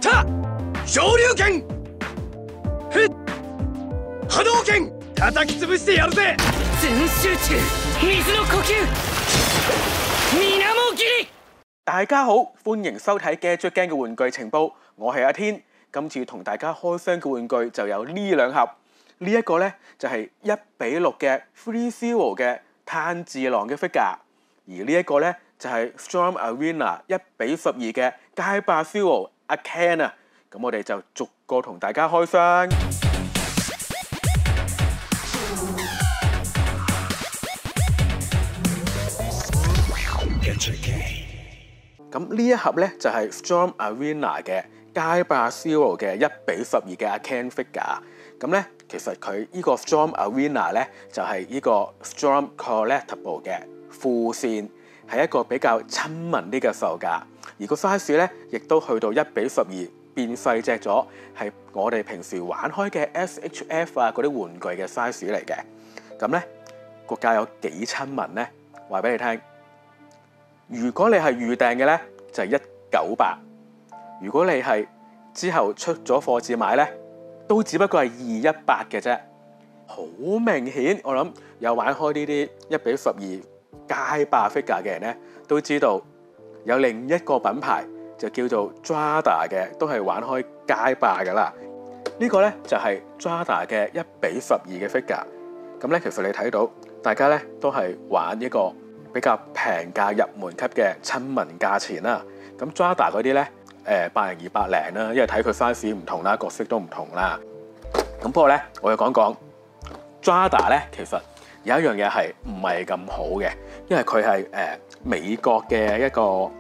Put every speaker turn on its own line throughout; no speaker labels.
た昇竜拳ふっ波動拳叩き潰してやるぜ。
全集中水の呼吸水面切り。
大家好，歡迎收睇 Gadget Gang 嘅玩具情報，我係阿天。今次同大家開箱嘅玩具就有呢兩盒，呢一個呢，就係1:6嘅 Free Zero 嘅炭治郎嘅 figure， 而呢一個呢，就係 Storm Arena 1:12嘅街霸 Zero 阿 Ken 啊。咁我哋就逐個同大家開箱。咁呢一盒咧就係 Storm Arena 嘅街霸 Zero 嘅1:12嘅阿 Ken figure。咁咧其實佢呢個 Storm Arena 咧就係呢個 Storm Collectible 嘅副線，係一個比較親民啲嘅售價，而個 size 咧亦都去到1:12，變細隻咗，係我哋平時玩開嘅 SHF 啊嗰啲玩具嘅 size 嚟嘅。咁咧個價有幾親民咧？話俾你聽。如果你係預訂嘅咧，就係198；如果你係之後出咗貨至買咧，都只不過係218嘅啫。好明顯，我諗有玩開呢啲1:12街霸 figure 嘅人咧，都知道有另一個品牌就叫做 Jada 嘅，都係玩開街霸噶啦。呢個咧就係 Jada 嘅1:12嘅 figure。咁咧其實你睇到大家咧都係玩一個比較平價入門級嘅親民價錢啦，咁 Jada 嗰啲咧802、800啦，因為睇佢 size 唔同啦，角色都唔同啦。咁不過咧，我要講講 Jada 咧，其實有一樣嘢係唔係咁好嘅，因為佢係美國嘅一個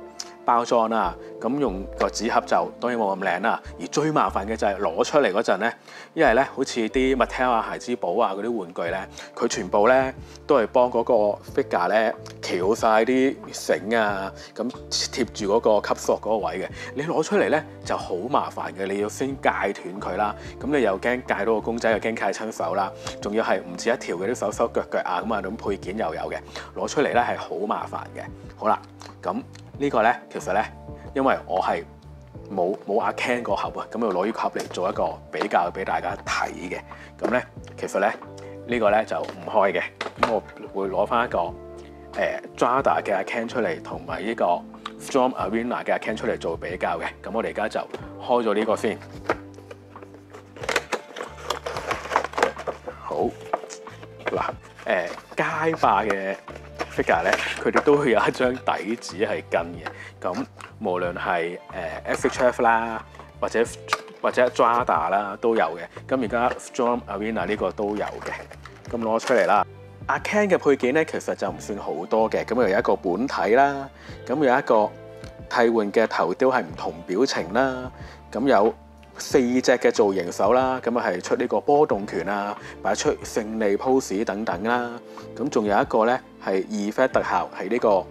包裝啦，咁用個紙盒就當然冇咁靚啦。而最麻煩嘅就係攞出嚟嗰陣咧，因為咧好似啲 Mattel 啊、孩之寶啊嗰啲玩具咧，佢全部咧都係幫嗰個 figure 咧翹晒啲繩啊，咁貼住嗰個吸索嗰個位嘅。你攞出嚟咧就好麻煩嘅，你要先戒斷佢啦。咁你又驚戒到個公仔，又驚戒親手啦。仲要係唔止一條嘅啲手手腳腳啊咁啊，咁配件又有嘅，攞出嚟咧係好麻煩嘅。好啦，咁呢個咧，其實咧，因為我係冇阿 Ken 個盒啊，咁就攞呢個盒嚟做一個比較俾大家睇嘅。咁咧，其實咧呢個咧就唔開嘅。咁我會攞翻一個Jada 嘅阿 Ken 出嚟，同埋呢個 Storm Arena 嘅阿 Ken 出嚟做比較嘅。咁我哋而家就開咗呢個先。好嗱，街霸嘅 figure 咧，佢哋都會有一張底紙係跟嘅。咁無論係SHF 啦，或者 Jada 啦都有嘅。咁而家 Storm Arena 呢個都有嘅。咁攞出嚟啦。阿 Ken 嘅配件咧，其實就唔算好多嘅。咁又有一個本體啦，咁有一個替換嘅頭雕係唔同表情啦。咁有4隻嘅造型手啦，咁啊係出呢個波動拳啊，擺出勝利 pose 等等啦。咁仲有一個咧係 effect 特效，係呢個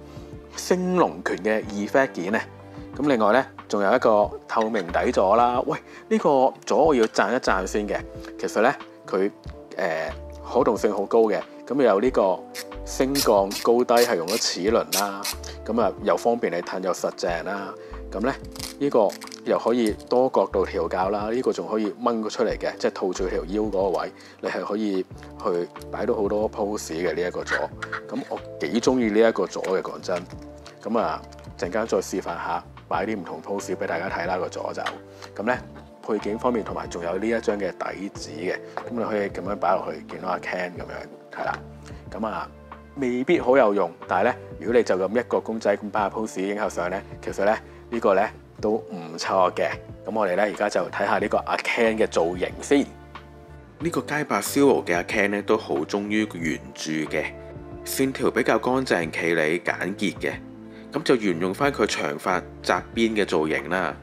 升龍拳嘅 effect 件咧。咁另外咧仲有一個透明底座啦。喂，呢個座我要讚一讚先嘅。其實咧佢可動性好高嘅。咁有呢個升降高低係用咗齒輪啦。咁啊又方便你褪又實淨啦。咁咧呢個又可以多角度調校啦，呢個仲可以掹佢出嚟嘅，即係套住條腰嗰個位，你係可以去擺到好多 pose 嘅呢一個座。咁我幾中意呢一個座嘅，講真。咁啊陣間再示範下擺啲唔同 pose 俾大家睇啦，個座就咁咧。配件方面同埋仲有呢一張嘅底紙嘅，咁你可以咁樣擺落去，見到阿 Ken 咁樣係啦。咁啊未必好有用，但係咧如果你就咁一個公仔咁擺下 pose 影下相咧，其實咧呢個咧都唔錯嘅。咁我哋咧而家就睇下呢個阿 Ken 嘅造型先。呢個街霸 Zero 嘅阿 Ken 咧都好忠於原著嘅，線條比較乾淨企理簡潔嘅，咁就沿用翻佢長髮紮辮嘅造型啦。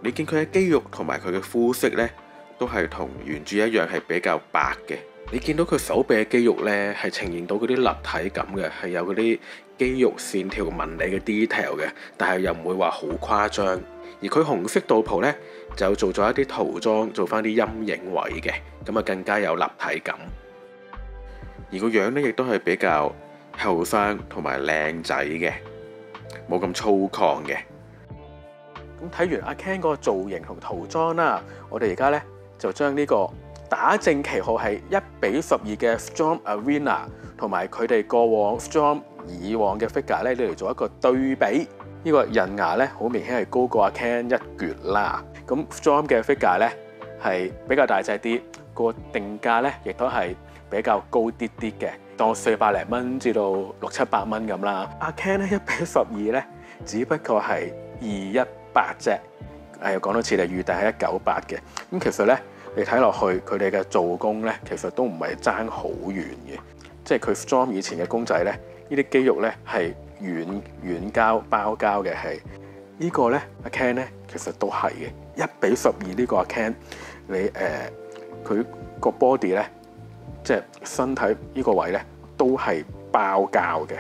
你見佢嘅肌肉同埋佢嘅膚色咧，都係同原著一樣係比較白嘅。你見到佢手臂嘅肌肉咧，係呈現到嗰啲立體感嘅，係有嗰啲肌肉線條紋理嘅 detail 嘅，但係又唔會話好誇張。而佢紅色道袍咧，就做咗一啲塗裝，做翻啲陰影位嘅，咁啊更加有立體感。而個樣咧，亦都係比較後生同埋靚仔嘅，冇咁粗獷嘅。咁睇完阿 Ken 嗰個造型同塗裝啦，我哋而家咧就將呢個打正旗號係1:12嘅 Storm Arena 同埋佢哋過往 Storm 以往嘅 figure 咧嚟做一個對比。呢個人牙咧好明顯係高過阿 Ken 一橛啦。咁 Storm 嘅 figure 咧係比較大隻啲，個定價咧亦都係比較高啲啲嘅，當400零蚊至到600-700蚊咁啦。阿 Ken 咧1:12咧，只不過係218啫。講多次嚟預訂係198嘅。咁其實咧，你睇落去佢哋嘅做工咧，其實都唔係爭好遠嘅。即係佢 Storm 以前嘅公仔咧，呢啲肌肉咧係軟膠包膠嘅，係呢個咧阿 Ken 咧其實都係嘅。1:12呢個阿 Ken， 你佢個 body 咧，即係身體呢個位咧都係包膠嘅。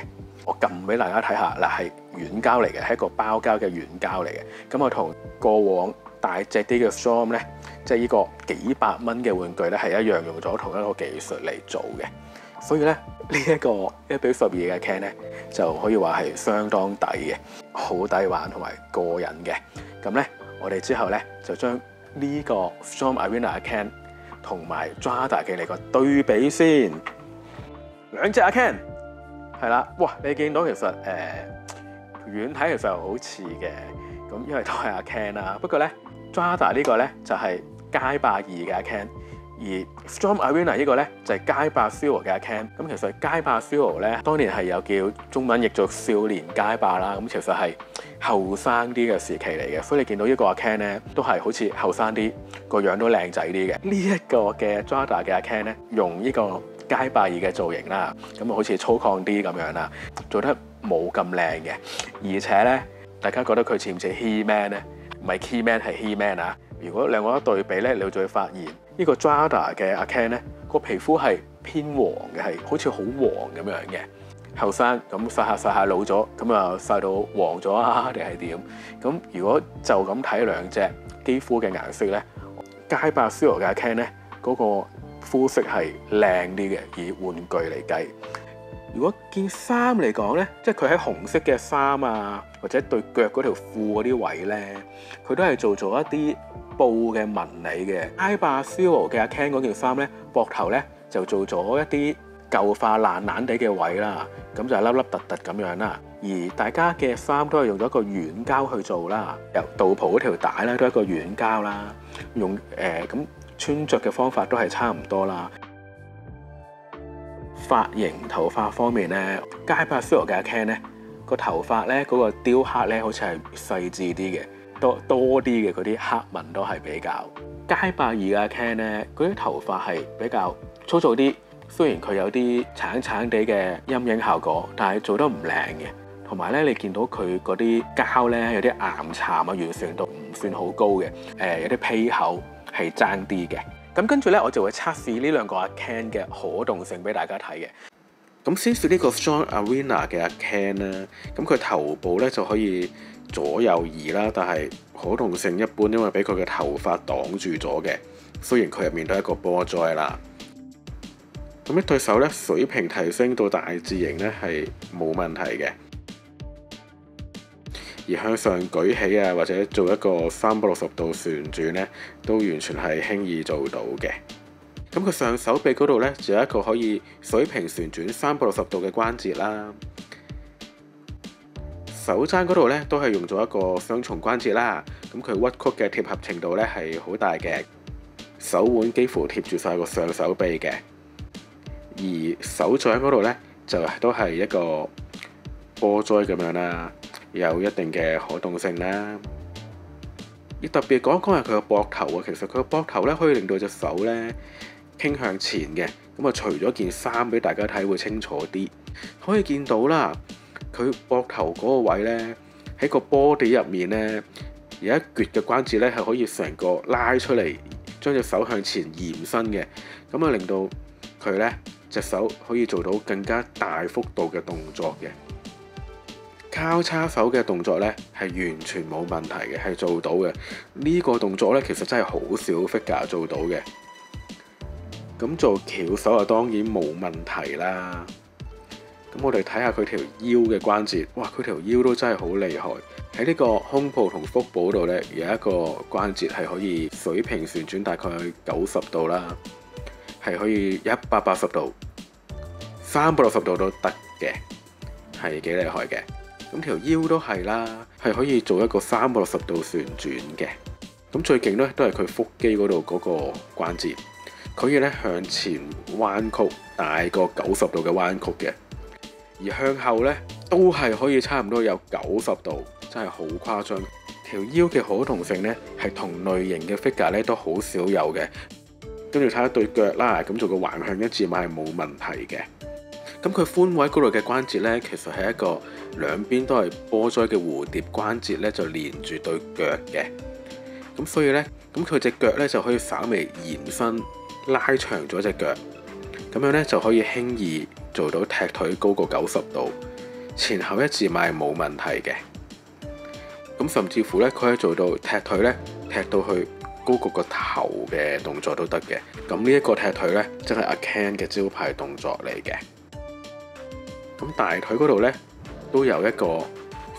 我撳俾大家睇下，嗱係軟膠嚟嘅，係一個包膠嘅軟膠嚟嘅。咁我同過往大隻啲嘅 Storm 咧，即係呢個幾百蚊嘅玩具咧，係一樣用咗同一個技術嚟做嘅。所以咧，呢一個1:12嘅 Ken 咧，就可以話係相當抵嘅，好抵玩同埋過癮嘅。咁咧，我哋之後咧就將呢個 Storm Arena 嘅 Ken 同埋 Drada 嘅嚟個對比先。兩隻阿 Ken 係啦，哇！你見到其實遠睇其實好似嘅，咁因為都係阿 Ken 啦。不過咧 Drada 呢個咧就係街霸2嘅阿 Ken。而 Storm Arena 呢個咧就係街霸 Zero 嘅阿 Ken。咁其實街霸 Zero 咧當年係有叫中文譯做少年街霸啦。咁其實係後生啲嘅時期嚟嘅，所以你見到呢個阿 Ken 咧都係好似後生啲，個樣都靚仔啲嘅。呢一個嘅 Drada 嘅阿 Ken 咧用呢個街霸2嘅造型啦，咁啊好似粗獷啲咁樣啦，做得冇咁靚嘅。而且咧，大家覺得佢似唔似 He-Man 咧？唔係 He-Man 係 He-Man 啊！如果兩個一對比咧，你就會發現呢個 Drada 嘅阿 Ken 咧個皮膚係偏黃嘅，係好似好黃咁樣嘅。後生咁曬下老咗，咁啊曬到黃咗啊，定係點？咁如果就咁睇兩隻肌膚嘅顏色咧，街霸 Zero 嘅阿 Ken 咧嗰個膚色係靚啲嘅，以玩具嚟計。如果件衫嚟講咧，即係佢喺紅色嘅衫啊，或者對腳嗰條褲嗰啲位咧，佢都係做咗一啲布嘅紋理嘅。街霸 Zero 嘅阿 Ken 嗰件衫咧，膊頭咧就做咗一啲舊化爛爛地嘅位啦，咁就粒粒突突咁樣啦。而大家嘅衫都係用咗一個軟膠去做啦，由道袍嗰條帶咧都係一個軟膠啦，用咁穿着嘅方法都係差唔多啦。髮型頭髮方面咧，街霸 Zero 嘅阿 Ken 咧個頭髮咧嗰個雕刻咧好似係細緻啲嘅，多啲嘅嗰啲黑紋都係比較。街霸2嘅阿 Ken 咧嗰啲頭髮係比較粗糙啲，雖然佢有啲橙橙地嘅陰影效果，但係做得唔靚嘅。同埋咧，你見到佢嗰啲膠咧有啲岩巉啊，完成度唔算好高嘅，有啲披口係爭啲嘅。咁跟住咧，我就會測試呢兩個阿 Ken 嘅可動性俾大家睇嘅。咁先説呢個 Storm Arena 嘅阿 Ken 啦，咁佢頭部咧就可以左右移啦，但係可動性一般，因為俾佢嘅頭髮擋住咗嘅。雖然佢入面都係一個波災啦。咁一對手咧，水平提升到大字型咧係冇問題嘅。而向上舉起啊，或者做一個360度旋轉咧，都完全係輕易做到嘅。咁佢上手臂嗰度咧，就有一個可以水平旋轉360度嘅關節啦。手踭嗰度咧，都係用咗一個雙重關節啦。咁佢屈曲嘅貼合程度咧係好大嘅，手腕幾乎貼住晒個上手臂嘅。而手掌嗰度咧，就都係一個波災咁樣啦。有一定嘅可動性啦。要特別講一講係佢個膊頭啊，其實佢個膊頭咧可以令到隻手咧傾向前嘅。咁啊，除咗件衫俾大家睇會清楚啲，可以見到啦。佢膊頭嗰個位咧喺個 body 入面咧有一橛嘅關節咧係可以成個拉出嚟，將隻手向前延伸嘅。咁啊，令到佢咧隻手可以做到更加大幅度嘅動作嘅。交叉手嘅動作咧係完全冇問題嘅，係做到嘅。呢個動作咧其實真係好少 figure 做到嘅。咁做翹手啊當然冇問題啦。咁我哋睇下佢條腰嘅關節，哇！佢條腰都真係好厲害。喺呢個胸部同腹部度呢，有一個關節係可以水平旋轉大概90度啦，係可以180度、360度都得嘅，係幾厲害嘅。咁條腰都係啦，係可以做一個360度旋轉嘅。咁最勁呢，都係佢腹肌嗰度嗰個關節，可以咧向前彎曲大過90度嘅彎曲嘅。而向後呢，都係可以差唔多有90度，真係好誇張。條腰嘅可動性呢，係同類型嘅 figure 咧都好少有嘅。跟住睇下對腳啦，咁做個橫向一字馬係冇問題嘅。咁佢髖位嗰度嘅關節呢，其實係一個兩邊都係波狀嘅蝴蝶關節呢，就連住對腳嘅。咁所以呢，咁佢隻腳呢，就可以稍微延伸拉長咗隻腳，咁樣呢，就可以輕易做到踢腿高過90度，前後一字馬係冇問題嘅。咁甚至乎呢，佢可以做到踢腿呢，踢到去高過個頭嘅動作都得嘅。咁呢一個踢腿呢，真係阿 Ken 嘅招牌動作嚟嘅。咁大腿嗰度呢，都有一個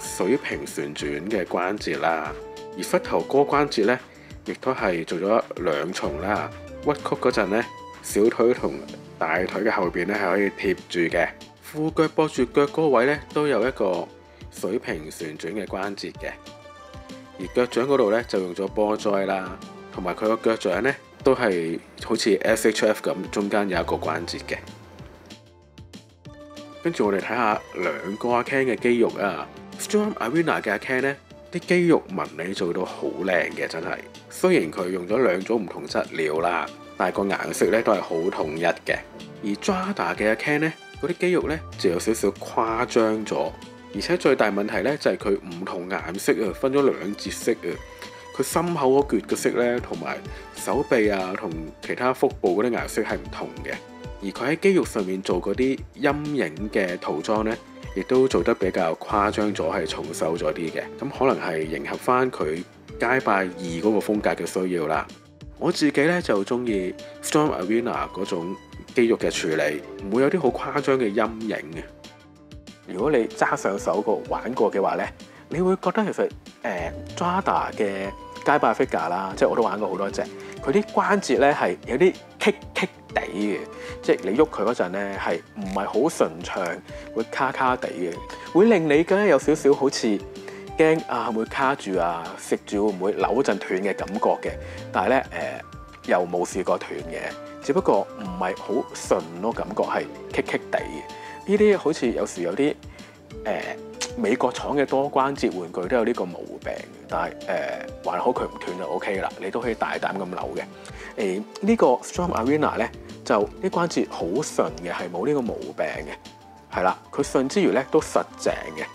水平旋轉嘅關節啦，而膝頭哥關節呢，亦都係做咗兩重啦。屈曲嗰陣呢，小腿同大腿嘅後邊呢係可以貼住嘅。褲腳駁住腳嗰位呢，都有一個水平旋轉嘅關節嘅。而腳掌嗰度呢，就用咗波哉啦，同埋佢個腳掌呢，都係好似 SHF 咁，中間有一個關節嘅。跟住我哋睇下兩個阿 Ken 嘅肌肉啊。Storm Arena 嘅阿 Ken 呢，啲肌肉紋理做到好靚嘅，真係。雖然佢用咗兩種唔同質料啦，但係個顏色咧都係好統一嘅。而 Jada 嘅阿 Ken 呢，嗰啲肌肉咧就有少少誇張咗，而且最大問題咧就係佢唔同顏色啊，分咗兩節色啊。佢心口嗰橛嘅色咧，同埋手臂啊同其他腹部嗰啲顏色係唔同嘅。而佢喺肌肉上面做嗰啲陰影嘅塗裝呢，亦都做得比較誇張咗，係重手咗啲嘅。咁可能係迎合翻佢街霸2嗰個風格嘅需要啦。我自己呢，就中意 Storm Arena 嗰種肌肉嘅處理，唔會有啲好誇張嘅陰影嘅。如果你揸上手過玩過嘅話呢，你會覺得其實Jada 嘅街霸 figure 啦，即係我都玩過好多隻，佢啲關節呢係有啲棘地嘅，即係你喐佢嗰陣咧，係唔係好順暢，會卡卡地嘅，會令你覺得有少少好似驚啊，會唔會卡住啊？食住會唔會扭陣斷嘅感覺嘅？但係咧又冇試過斷嘅，只不過唔係好順咯，感覺係棘地嘅。呢啲好似有時有啲美國廠嘅多關節玩具都有呢個毛病，但係還好佢唔斷就 OK 啦，你都可以大膽咁扭嘅。呢個 Storm Arena 咧就啲關節好順嘅，係冇呢個毛病嘅，係啦，佢順之餘咧都實淨嘅。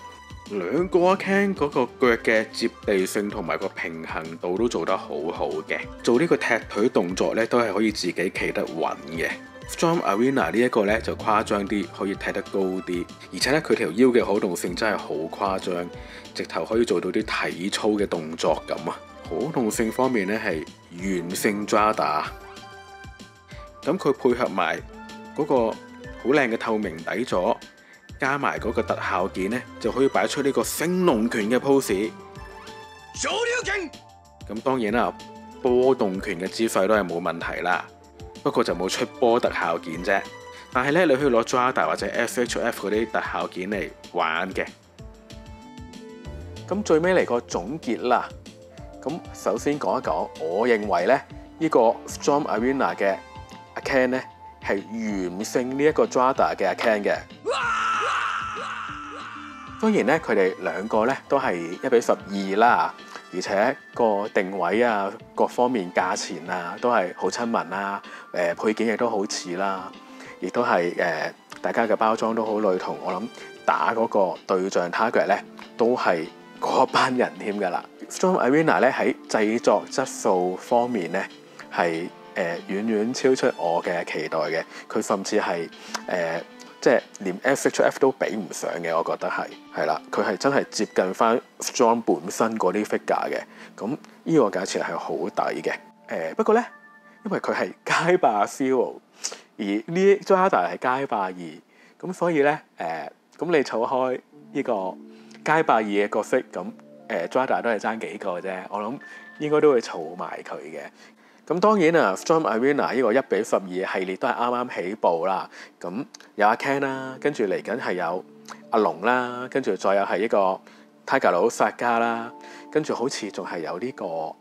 兩個阿 Ken 嗰個腳嘅接地性同埋個平衡度都做得好好嘅，做呢個踢腿動作咧都係可以自己企得穩嘅。Storm Arena 呢一個咧就誇張啲，可以踢得高啲，而且咧佢條腰嘅可動性真係好誇張，直頭可以做到啲體操嘅動作咁啊！可動性方面咧係完勝 Jada， 咁佢配合埋嗰個好靚嘅透明底座，加埋嗰個特效件咧，就可以擺出呢個升龍拳嘅 pose。咁當然啦，波動拳嘅姿勢都係冇問題啦。不過就冇出波特效件啫，但係咧你可以攞 Jada 或者 SHF 嗰啲特效件嚟玩嘅。咁最尾嚟個總結啦。咁首先講一講，我認為咧呢個 Storm Arena 嘅阿 Ken 咧係完勝呢一個 Jada 嘅阿 Ken 嘅。當然咧佢哋兩個咧都係1:12啦。而且個定位啊，各方面價錢啊，都係好親民啦。配件亦都好似啦，亦都係大家嘅包裝都好類同。我諗打嗰個對象 target 咧，都係嗰班人添㗎啦。Storm Arena 咧喺製作質素方面咧，係遠遠超出我嘅期待嘅。佢甚至係即係連 SHF 都比唔上嘅，我覺得係啦，佢係真係接近翻 Storm 本身嗰啲 figure 嘅，咁呢個價錢係好抵嘅。不過咧，因為佢係街霸 Zero，而呢 Jada 係街霸2，咁所以咧咁你儲開呢個街霸2嘅角色，咁Jada 都係爭幾個啫，我諗應該都會儲埋佢嘅。咁當然啊 ，Storm Arena 呢個1:12系列都係啱啱起步啦。咁有阿 Ken 啦，跟住嚟緊係有阿龍啦，跟住再有係呢個 Tiger 佬薩加啦，跟住好似仲係有呢個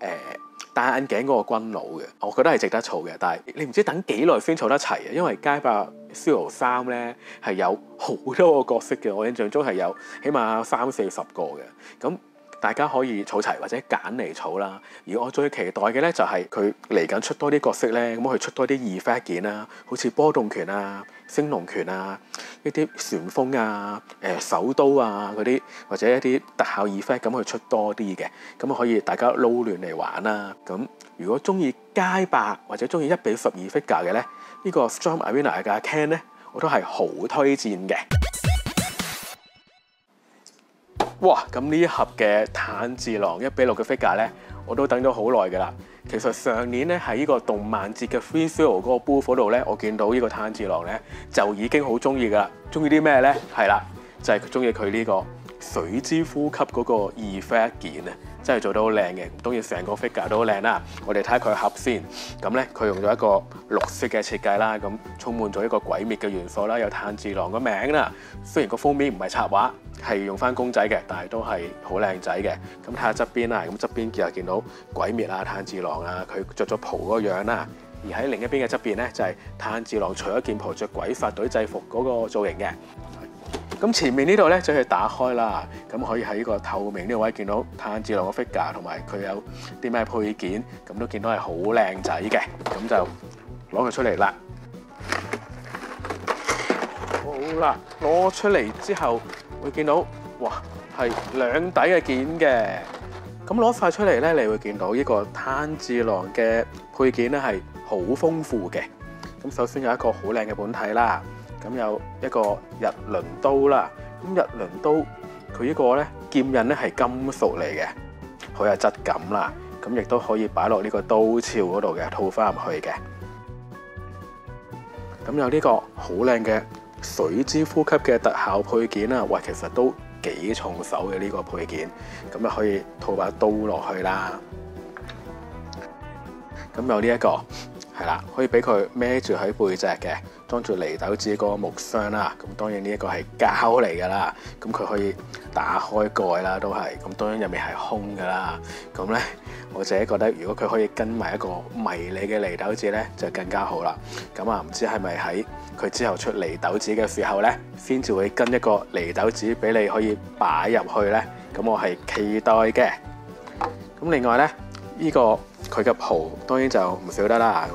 戴眼鏡嗰個軍佬嘅，我覺得係值得儲嘅。但係你唔知等幾耐先儲得齊啊，因為街霸 Zero3咧係有好多個角色嘅，我印象中係有起碼30-40個嘅。咁大家可以儲齊或者揀嚟儲啦。而我最期待嘅咧就係佢嚟緊出多啲角色咧，咁佢出多啲effect件啦，好似波動拳啊、升龍拳啊、一啲旋風啊、手刀啊嗰啲，或者一啲特效 effect 咁去出多啲嘅，咁可以大家撈亂嚟玩啦。咁如果中意街霸或者中意1:12 figure 嘅咧，呢個 Storm Arena 嘅 Ken 咧，我都係好推薦嘅。哇！咁呢一盒嘅炭治郎1:6嘅 figure 咧，我都等咗好耐㗎啦。其實上年咧喺呢個動漫節嘅 Free Zero 嗰個 booth 嗰度咧，我見到呢個炭治郎咧就已經好中意㗎啦。中意啲咩咧？係啦，就係中意佢呢個水之呼吸嗰個 effect 件啊，真係做得好靚嘅。當然成個 figure 都好靚啦。我哋睇下佢盒先。咁咧佢用咗一個綠色嘅設計啦，咁充滿咗一個鬼滅嘅元素啦，有炭治郎個名啦。雖然個封面唔係插畫，係用翻公仔嘅，但係都係好靚仔嘅。咁睇下側邊啦，咁側邊又見到鬼滅啊、炭治郎啊，佢着咗袍嗰個樣啦。而喺另一邊嘅側邊咧，就係炭治郎除咗件袍着鬼殺隊制服嗰個造型嘅。咁前面呢度咧就係打開啦，咁可以喺呢個透明呢個位見到炭治郎個 figure 同埋佢有啲咩配件，咁都見到係好靚仔嘅。咁就攞佢出嚟啦。好啦，攞出嚟之後會見到，哇，係兩底嘅件嘅。咁攞晒出嚟咧，你會見到呢個炭治郎嘅配件咧係好豐富嘅。咁首先有一個好靚嘅本體啦。咁有一個日輪刀啦，咁日輪刀佢呢個咧劍刃咧係金屬嚟嘅，好有質感啦。咁亦都可以擺落呢個刀鞘嗰度嘅，套翻入去嘅。咁有呢個好靚嘅水之呼吸嘅特效配件啦，哇，其實都幾重手嘅呢個配件。咁就可以套把刀落去啦。咁有呢一個。係啦，可以俾佢孭住喺背脊嘅，裝住禰豆子嗰個木箱啦。咁當然呢一個係膠嚟㗎啦，咁佢可以打開蓋啦，都係。咁當然入面係空㗎啦。咁咧，我自己覺得如果佢可以跟埋一個迷你嘅禰豆子咧，就更加好啦。咁啊，唔知係咪喺佢之後出禰豆子嘅時候咧，先至會跟一個禰豆子俾你可以擺入去咧？咁我係期待嘅。咁另外咧，呢個佢嘅袍當然就唔少得啦。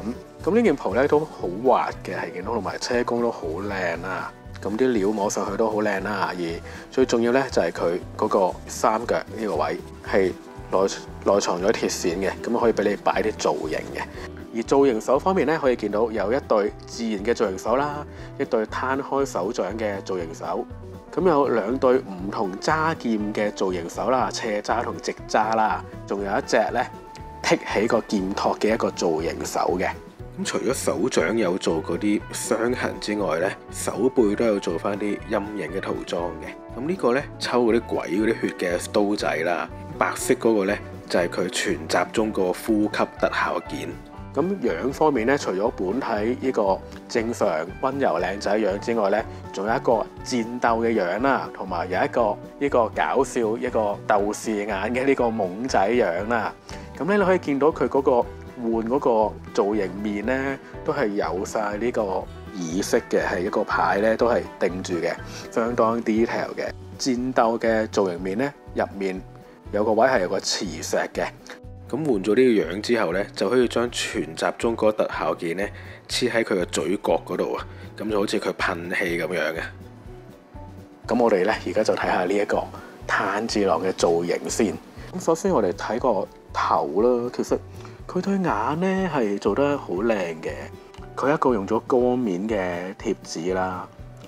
咁呢件袍咧都好滑嘅，係見到同埋車工都好靚啦。咁啲料摸上去都好靚啦。而最重要咧就係佢嗰個三腳呢個位係內藏咗鐵線嘅，咁可以俾你擺啲造型嘅。而造型手方面咧，可以見到有一對自然嘅造型手啦，一對攤開手掌嘅造型手。咁有兩對唔同揸劍嘅造型手啦，斜揸同直揸啦，仲有一隻咧剔起個劍托嘅一個造型手嘅。咁除咗手掌有做嗰啲傷痕之外咧，手背都有做翻啲陰影嘅塗裝嘅。咁呢個咧抽嗰啲鬼嗰啲血嘅刀仔啦，白色嗰個咧就係佢全集中個呼吸特效件。咁樣方面咧，除咗本體呢個正常溫柔靚仔樣之外咧，仲有一個戰鬥嘅樣啦，同埋有一個呢個搞笑一個鬥士眼嘅呢個懵仔樣啦。咁咧你可以見到佢嗰個換嗰個造型面咧，都係有晒呢個耳飾嘅，係一個牌咧都係定住嘅，相當 detail 嘅。戰鬥嘅造型面咧，入面有個位係有個磁石嘅。咁換咗呢個樣之後咧，就可以將全集中嗰個特效件咧黐喺佢嘅嘴角嗰度啊，咁就好似佢噴氣咁樣嘅。咁我哋咧而家就睇下呢一個炭治郎嘅造型先。咁首先我哋睇個頭啦，其實佢對眼咧係做得好靚嘅。佢一個用咗光面嘅貼紙啦，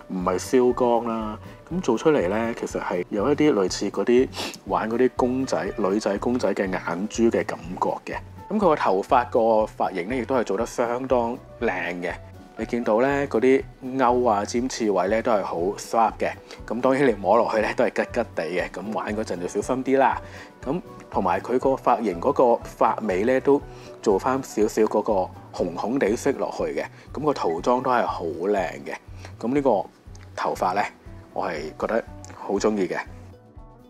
唔係燒光啦。咁做出嚟咧，其實係有一啲類似嗰啲玩嗰啲公仔、女仔公仔嘅眼珠嘅感覺嘅。咁佢個頭髮個髮型咧，亦都係做得相當靚嘅。你見到咧嗰啲勾啊、尖刺位咧都係好 sharp 嘅。咁當然你摸落去咧都係吉吉地嘅。咁玩嗰陣就小心啲啦。咁同埋佢個髮型嗰個髮尾咧都做翻少少嗰個紅紅地色落去嘅。咁個塗裝都係好靚嘅。咁呢個頭髮咧，我係覺得好中意嘅。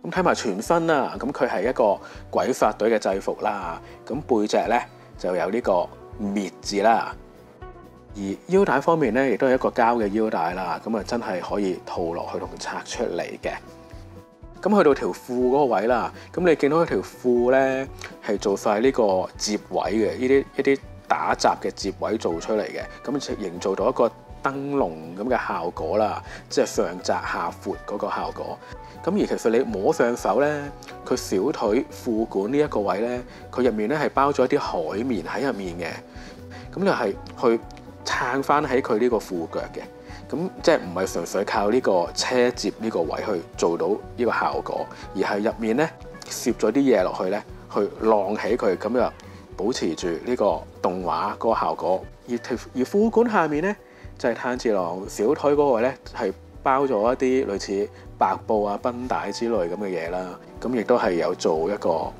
咁睇埋全身啦，咁佢係一個鬼殺隊嘅制服啦。咁背脊咧就有呢個滅字啦。而腰帶方面咧，亦都係一個膠嘅腰帶啦。咁啊，真係可以套落去同拆出嚟嘅。咁去到條褲嗰個位啦，咁你見到條褲咧係做晒呢個摺位嘅，呢啲一啲打雜嘅摺位做出嚟嘅，咁就營造到一個燈籠咁嘅效果啦，即係上窄下闊嗰個效果。咁而其實你摸上手咧，佢小腿褲管呢一個位咧，佢入面咧係包咗一啲海綿喺入面嘅，咁就係去撐翻喺佢呢個褲腳嘅。咁即係唔係純粹靠呢個車摺呢個位去做到呢個效果，而係入面咧攝咗啲嘢落去咧，去晾起佢，咁就保持住呢個動畫嗰個效果。而褲管下面咧就係炭治郎小腿嗰個咧係包咗一啲類似白布啊、繃帶之類咁嘅嘢啦。咁亦都係有做一個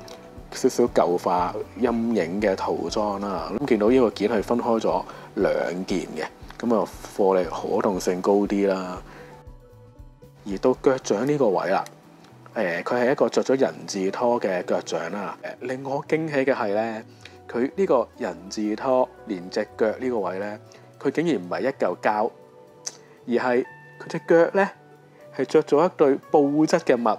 少少舊化陰影嘅塗裝啦。咁見到呢個件係分開咗兩件嘅。咁啊，貨力可動性高啲啦。而到腳掌呢個位啦，佢係一個着咗人字拖嘅腳掌啦。令我驚喜嘅係咧，佢呢個人字拖連隻腳呢個位咧，佢竟然唔係一嚿膠，而係佢隻腳咧係着咗一對布質嘅襪，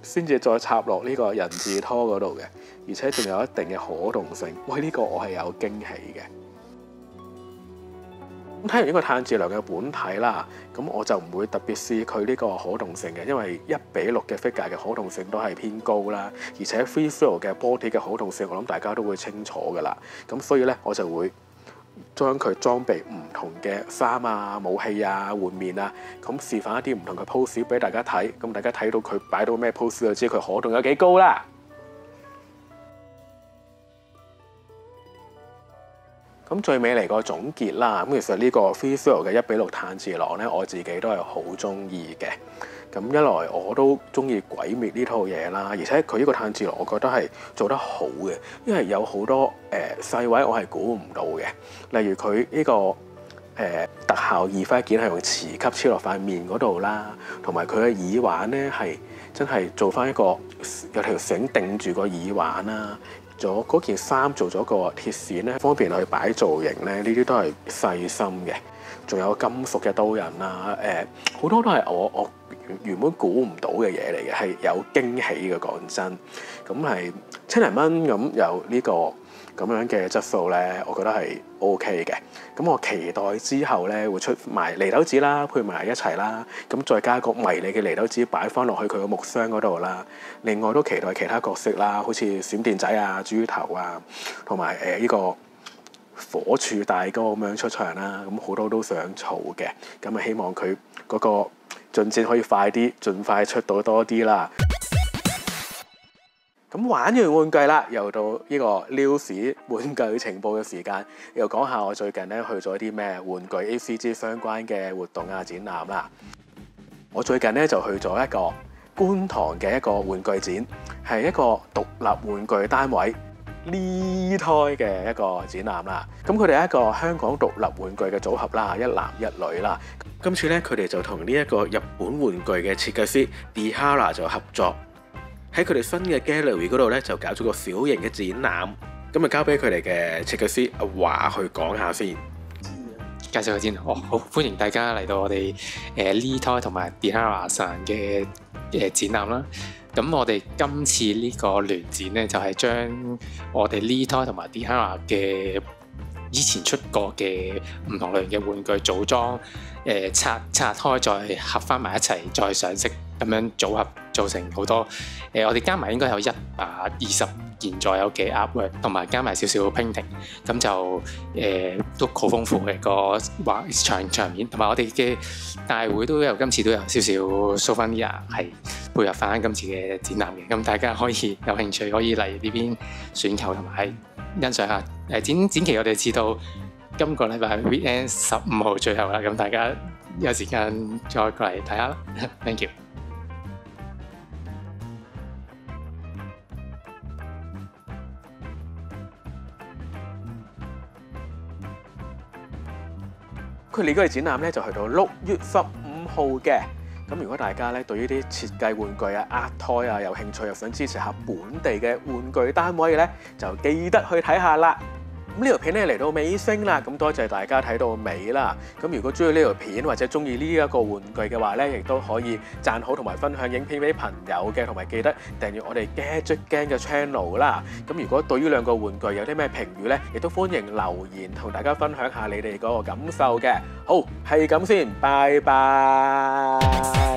先至再插落呢個人字拖嗰度嘅，而且仲有一定嘅可動性。喂，呢個我係有驚喜嘅。咁睇完呢個炭治郎嘅本體啦，咁我就唔會特別試佢呢個可動性嘅，因為1:6嘅 figure 嘅可動性都係偏高啦，而且 free flow 嘅 body 嘅可動性，我諗大家都會清楚噶啦。咁所以咧，我就會將佢裝備唔同嘅衫啊、武器啊、換面啊，咁示範一啲唔同嘅 pose 俾大家睇。咁大家睇到佢擺到咩 pose 就知佢可動有幾高啦。咁最尾嚟個總結啦，咁其實呢個 Free Zero 嘅1:6炭治郎咧，我自己都係好中意嘅。咁一來我都中意鬼滅呢套嘢啦，而且佢呢個炭治郎我覺得係做得好嘅，因為有好多細位我係估唔到嘅，例如佢呢個特效二番件係用磁吸黐落塊面嗰度啦，同埋佢嘅耳環咧係真係做翻一個有條繩定住個耳環啦。咗嗰件衫做咗個鐵線咧，方便去擺造型咧，呢啲都係細心嘅。仲有金屬嘅刀刃啦，好多都係我原本估唔到嘅嘢嚟嘅，係有驚喜嘅。講真，咁係千零蚊咁有呢個咁樣嘅質素咧，我覺得係 OK 嘅。咁我期待之後咧會出埋離豆子啦，配埋一齊啦，咁再加個迷你嘅離豆子擺翻落去佢個木箱嗰度啦。另外都期待其他角色啦，好似閃電仔啊、豬頭啊，同埋呢個火柱大哥咁樣出場啦。咁好多都想儲嘅，咁啊希望佢嗰個進展可以快啲，盡快出到多啲啦。咁玩完玩具啦，又到呢個 news 玩具情報嘅時間，又講下我最近咧去咗啲咩玩具 ACG 相關嘅活動啊、展覽啦。我最近咧就去咗一個觀塘嘅一個玩具展，係一個獨立玩具單位Li-Toy嘅一個展覽啦。咁佢哋係一個香港獨立玩具嘅組合啦，一男一女啦。今次咧佢哋就同呢一個日本玩具嘅設計師 Dihara 就合作。喺佢哋新嘅 gallery 嗰度咧，就搞咗個小型嘅展覽，咁啊交俾佢哋嘅設計師阿華去講下先。
介紹佢先，好歡迎大家嚟到我哋Li-Toy 同埋 Dihara 嘅展覽啦。咁我哋今次呢個聯展咧，就係將我哋 Li-Toy 同埋 Dihara 嘅以前出過嘅唔同類型嘅玩具組裝，拆開再合翻埋一齊，再上色咁樣組合，做成好多我哋加埋應該有120件左右嘅 artwork， 同埋加埋少少 painting， 咁就都好豐富嘅個場面，同埋我哋嘅大會今次都有少少 souvenir 係配合翻今次嘅展覽嘅，咁大家可以有興趣可以嚟呢邊選購同埋欣賞下。展期我哋至到今個禮拜 Weekend 15號最後啦，咁大家有時間再過嚟睇下啦。Thank you。
佢哋嗰個展覽咧就去到6月15號嘅。咁如果大家咧對於啲設計玩具啊、壓胎啊有興趣，又想支持下本地嘅玩具單位咧，就記得去睇下啦。咁呢條片咧嚟到尾聲啦，咁多謝大家睇到尾啦。咁如果中意呢條片或者中意呢一個玩具嘅話咧，亦都可以讚好同埋分享影片俾朋友嘅，同埋記得訂閱我哋 Gadget Gang 嘅 channel 啦。咁如果對於兩個玩具有啲咩評語咧，亦都歡迎留言同大家分享下你哋嗰個感受嘅。好，係咁先，拜拜。